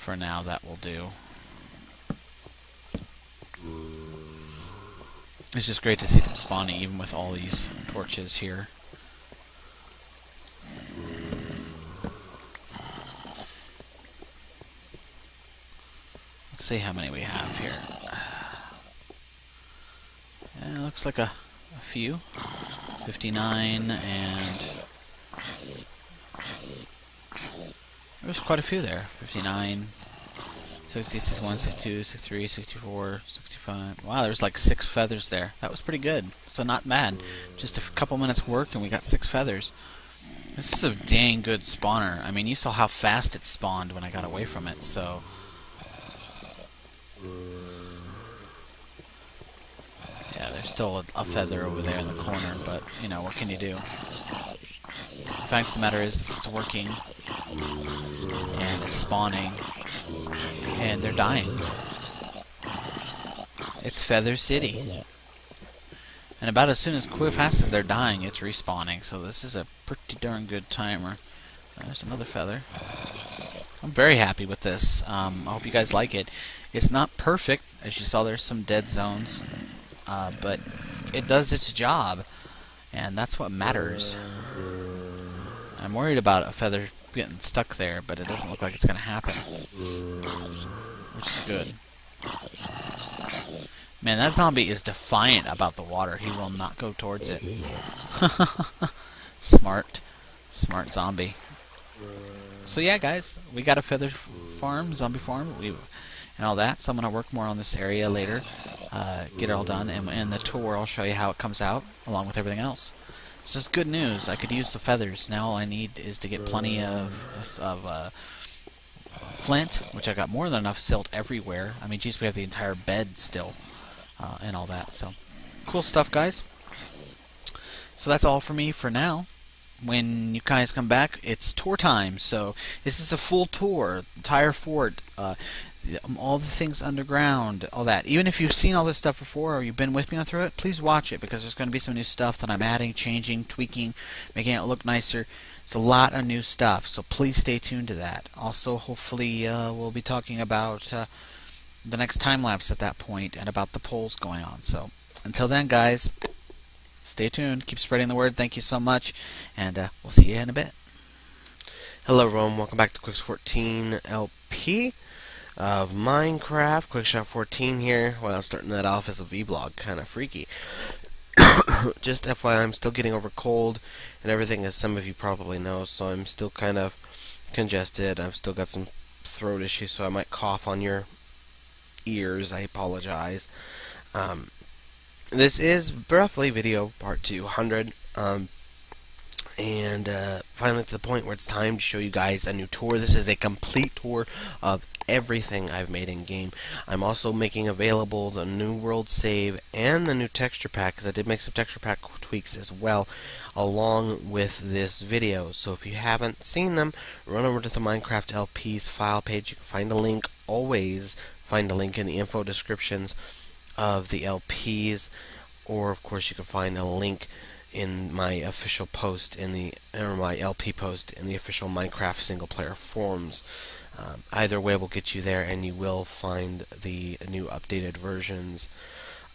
for now, that will do. It's just great to see them spawning, even with all these torches here. Let's see how many we have here. Yeah, looks like a few. 59, and there's quite a few there. 59, 60, 61, 62, 63, 64, 65. Wow, there's like 6 feathers there. That was pretty good. So not bad. Just a couple minutes work and we got 6 feathers. This is a dang good spawner. I mean, you saw how fast it spawned when I got away from it, so... Yeah, there's still a feather over there in the corner, but, you know, what can you do? The fact of the matter is it's working, and it's spawning, and they're dying. It's Feather City. And about as soon as fast as they're dying, it's respawning, so this is a pretty darn good timer. There's another feather. I'm very happy with this. I hope you guys like it. It's not perfect. As you saw, there's some dead zones. But it does its job, and that's what matters. I'm worried about a feather getting stuck there, but it doesn't look like it's going to happen, which is good. Man, that zombie is defiant about the water. He will not go towards it. Smart zombie. So yeah, guys, we got a feather farm, zombie farm, and all that. So I'm going to work more on this area later. Get it all done, and in the tour I'll show you how it comes out, along with everything else. So it's good news. I could use the feathers. Now all I need is to get plenty of flint, which I got more than enough silt everywhere. I mean, geez, we have the entire bed still, and all that. So, cool stuff, guys. So that's all for me for now. When you guys come back, it's tour time. So this is a full tour, entire fort, all the things underground, all that. Even if you've seen all this stuff before or you've been with me through it, please watch it, because there's going to be some new stuff that I'm adding, changing, tweaking, making it look nicer. It's a lot of new stuff, so please stay tuned to that. Also, hopefully, we'll be talking about the next time lapse at that point and about the polls going on. So until then, guys, stay tuned. Keep spreading the word. Thank you so much, and we'll see you in a bit. Hello, Rome. Welcome back to Quicks 14 LP of Minecraft. Quickshot 14 here. Well, starting that off as a vlog, kind of freaky. Just FYI, I'm still getting over cold and everything, as some of you probably know, so I'm still kind of congested. I've still got some throat issues, so I might cough on your ears. I apologize. This is roughly video part 200. And finally to the point where it's time to show you guys a new tour. This is a complete tour of everything I've made in game. I'm also making available the new world save and the new texture pack, because I did make some texture pack tweaks as well along with this video. So if you haven't seen them, run over to the Minecraft LP's file page. You can find a link, always find a link in the info descriptions of the LPs, or of course you can find a link in my official post my LP post in the official Minecraft single player forums. Either way will get you there, and you will find the new updated versions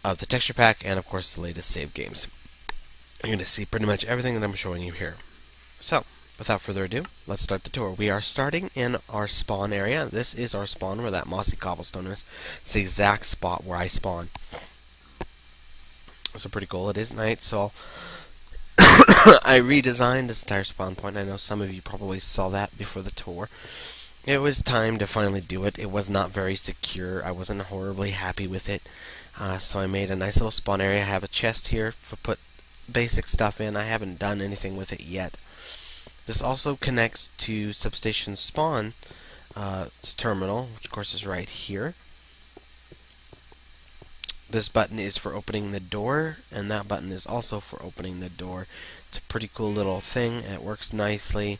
of the texture pack and of course the latest save games. You're going to see pretty much everything that I'm showing you here. So without further ado, let's start the tour. We are starting in our spawn area. This is our spawn where that mossy cobblestone is. It's the exact spot where I spawn. So pretty cool. It is night, so I redesigned this entire spawn point. I know some of you probably saw that before the tour. It was time to finally do it. It was not very secure. I wasn't horribly happy with it. So I made a nice little spawn area. I have a chest here to put basic stuff in. I haven't done anything with it yet. This also connects to Substation Spawn, its terminal, which of course is right here. This button is for opening the door, and that button is also for opening the door. It's a pretty cool little thing. It works nicely.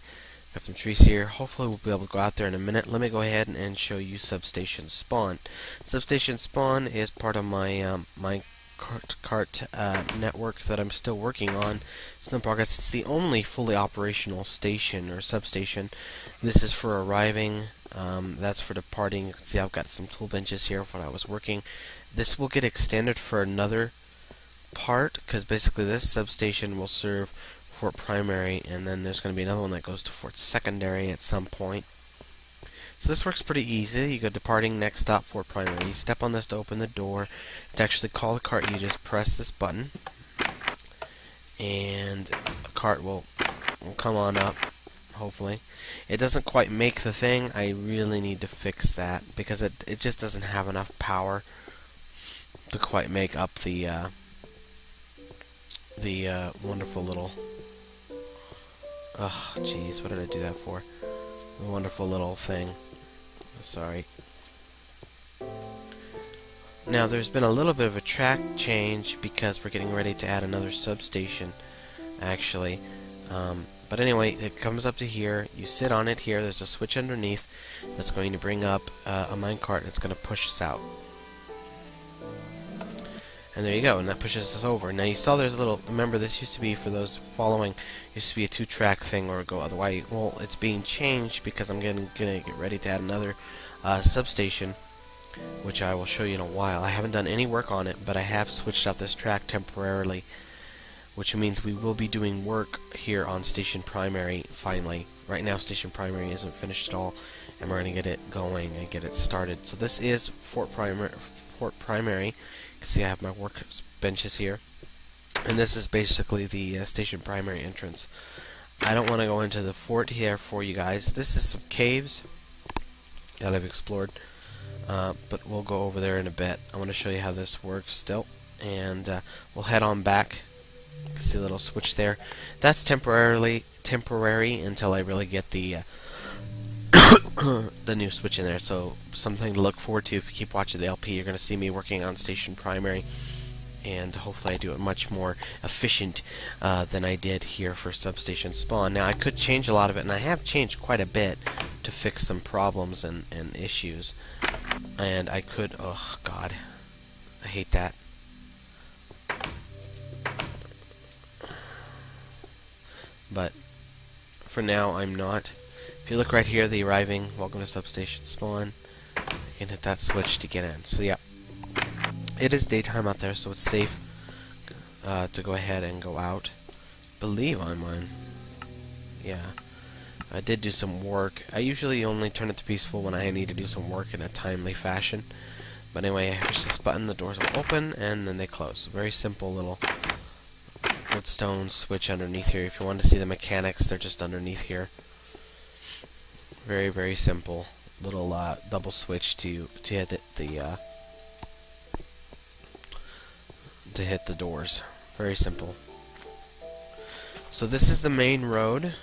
Got some trees here. Hopefully we'll be able to go out there in a minute. Let me go ahead and show you Substation Spawn. Substation Spawn is part of my minecart network that I'm still working on. It's in progress. It's the only fully operational station or substation. This is for arriving That's for departing. You can see I've got some tool benches here when I was working. This will get extended for another part, because basically this substation will serve Fort Primary, and then there's going to be another one that goes to Fort Secondary at some point. So this works pretty easy. You go departing, next stop, Fort Primary. You step on this to open the door. To actually call the cart, you just press this button, and the cart will come on up, hopefully. It doesn't quite make the thing. I really need to fix that, because it just doesn't have enough power to quite make up the wonderful little... Oh, jeez, what did I do that for? The wonderful little thing. Sorry. Now, there's been a little bit of a track change because we're getting ready to add another substation, actually. But anyway, it comes up to here. You sit on it here. There's a switch underneath that's going to bring up a minecart that's going to push us out. And there you go, and that pushes us over. Now you saw there's a little, remember this used to be, for those following, used to be a 2-track thing, or go other way. Well, it's being changed because I'm gonna get ready to add another substation, which I will show you in a while. I haven't done any work on it, but I have switched out this track temporarily, which means we will be doing work here on Station Primary finally. Right now Station Primary isn't finished at all, and we're going to get it going and get it started. So this is Fort Primary. You can see I have my work benches here, and this is basically the Station Primary entrance. I don't want to go into the fort here for you guys. This is some caves that I've explored, but we'll go over there in a bit. I want to show you how this works still, and we'll head on back. You can see a little switch there. That's temporary until I really get the the new switch in there. So something to look forward to if you keep watching the LP. You're going to see me working on Station Primary, and hopefully I do it much more efficient than I did here for Substation Spawn. Now I could change a lot of it, and I have changed quite a bit to fix some problems and issues. And I could, oh god, I hate that. But for now I'm not. If you look right here, the arriving, welcome to Substation Spawn, you can hit that switch to get in. So yeah, it is daytime out there, so it's safe to go ahead and go out. Believe I'm on. Yeah, I did do some work. I usually only turn it to peaceful when I need to do some work in a timely fashion. But anyway, I push this button, the doors will open, and then they close. Very simple little woodstone switch underneath here. If you want to see the mechanics, they're just underneath here. Very, very simple little double switch to hit the doors. Very simple. So this is the main road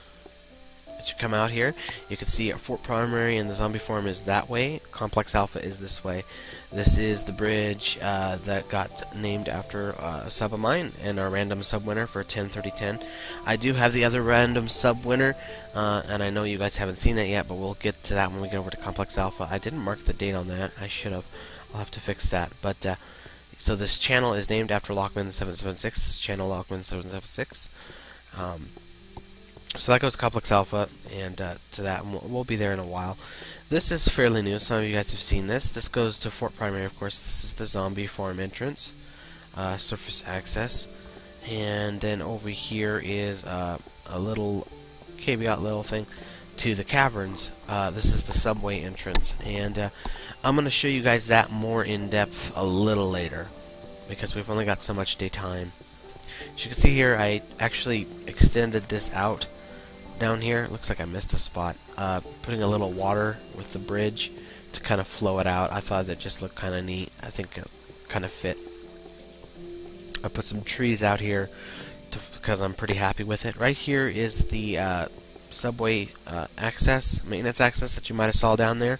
that you come out here. You can see Fort Primary and the zombie farm is that way. Complex Alpha is this way. This is the bridge that got named after a sub of mine and our random sub winner for 10/30/10. I do have the other random sub winner, and I know you guys haven't seen that yet, but we'll get to that when we get over to Complex Alpha. I didn't mark the date on that. I should have. I'll have to fix that. But so this channel is named after Lockman776. This channel Lockman776. So that goes to Complex Alpha, and to that, and we'll be there in a while. This is fairly new. Some of you guys have seen this. This goes to Fort Primary, of course. This is the zombie farm entrance, surface access, and then over here is a little caveat little thing to the caverns. This is the subway entrance, and I'm going to show you guys that more in depth a little later, because we've only got so much daytime. As you can see here, I actually extended this out down here. It looks like I missed a spot. Putting a little water with the bridge to kind of flow it out. I thought that just looked kind of neat. I think it kind of fit. I put some trees out here because I'm pretty happy with it. Right here is the subway access, maintenance access that you might have saw down there.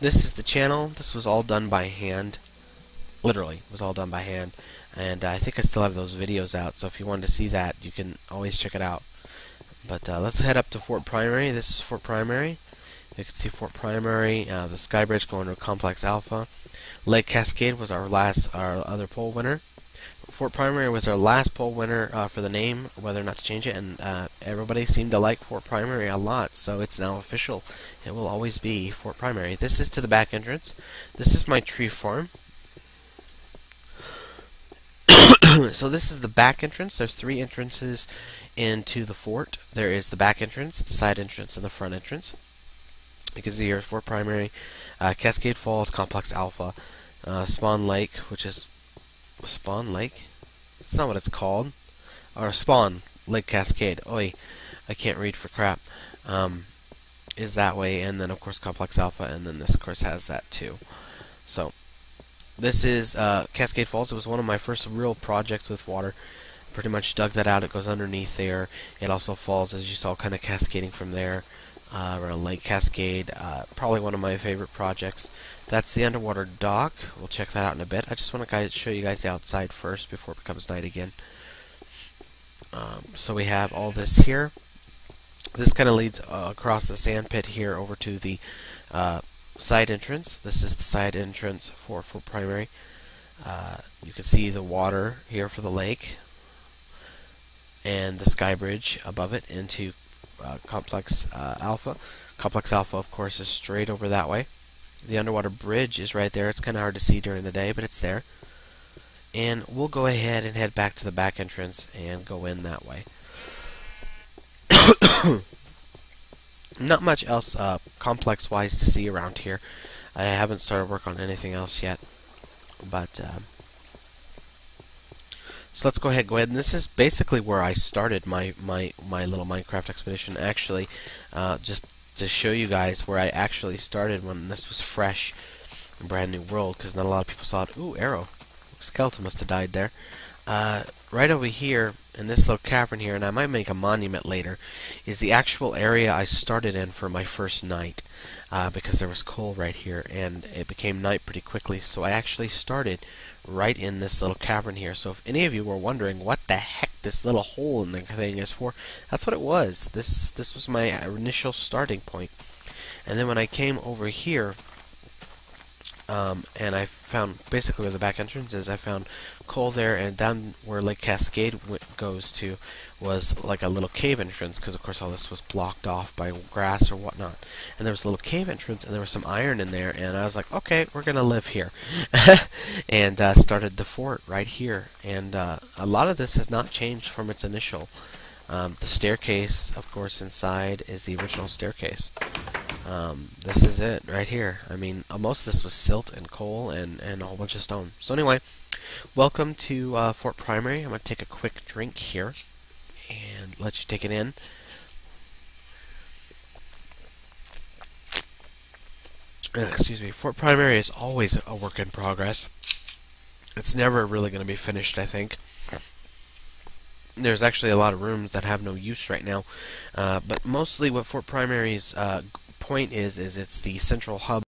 This is the channel. This was all done by hand. Literally, it was all done by hand. And I think I still have those videos out, so if you wanted to see that, you can always check it out. But let's head up to Fort Primary. This is Fort Primary. You can see Fort Primary, the Sky Bridge going to Complex Alpha. Lake Cascade was our other poll winner. Fort Primary was our last poll winner for the name, whether or not to change it, and everybody seemed to like Fort Primary a lot, so it's now official. It will always be Fort Primary. This is to the back entrance. This is my tree farm. So this is the back entrance. There's 3 entrances into the fort. There is the back entrance, the side entrance, and the front entrance. You can see here Fort Primary, Cascade Falls, Complex Alpha, Spawn Lake, which is Spawn Lake? It's not what it's called. Or Spawn Lake Cascade. Oi, I can't read for crap. Is that way, and then of course Complex Alpha, and then this of course has that too. So this is Cascade Falls. It was one of my first real projects with water. Pretty much dug that out. It goes underneath there. It also falls, as you saw, kind of cascading from there. Around Lake Cascade. Probably one of my favorite projects. That's the underwater dock. We'll check that out in a bit. I just want to show you guys the outside first before it becomes night again. So we have all this here. This kind of leads across the sand pit here over to the side entrance. This is the side entrance for Primary. You can see the water here for the lake and the sky bridge above it into Complex Alpha. Complex Alpha, of course, is straight over that way. The underwater bridge is right there. It's kind of hard to see during the day, but it's there. And we'll go ahead and head back to the back entrance and go in that way. Not much else complex-wise to see around here. I haven't started work on anything else yet, but so let's go ahead. And this is basically where I started my little Minecraft expedition. Actually, just to show you guys where I actually started when this was fresh, a brand new world, because not a lot of people saw it. Ooh, arrow! Skeleton must have died there. Right over here in this little cavern here, and I might make a monument later, is the actual area I started in for my first night, because there was coal right here, and it became night pretty quickly. So I actually started right in this little cavern here. So if any of you were wondering what the heck this little hole in the thing is for, that's what it was. This was my initial starting point. And then when I came over here, and I found basically where the back entrance is, I found coal there, and down where Lake Cascade goes to was like a little cave entrance, because of course all this was blocked off by grass or whatnot. And there was a little cave entrance, and there was some iron in there, and I was like, okay, we're gonna live here. And started the fort right here. And a lot of this has not changed from its initial. The staircase, of course, inside is the original staircase. This is it right here. I mean, most of this was silt and coal and a whole bunch of stone. So anyway, welcome to Fort Primary. I'm going to take a quick drink here and let you take it in. Excuse me. Fort Primary is always a work in progress. It's never really going to be finished, I think. There's actually a lot of rooms that have no use right now, but mostly what Fort Primary's point is it's the central hub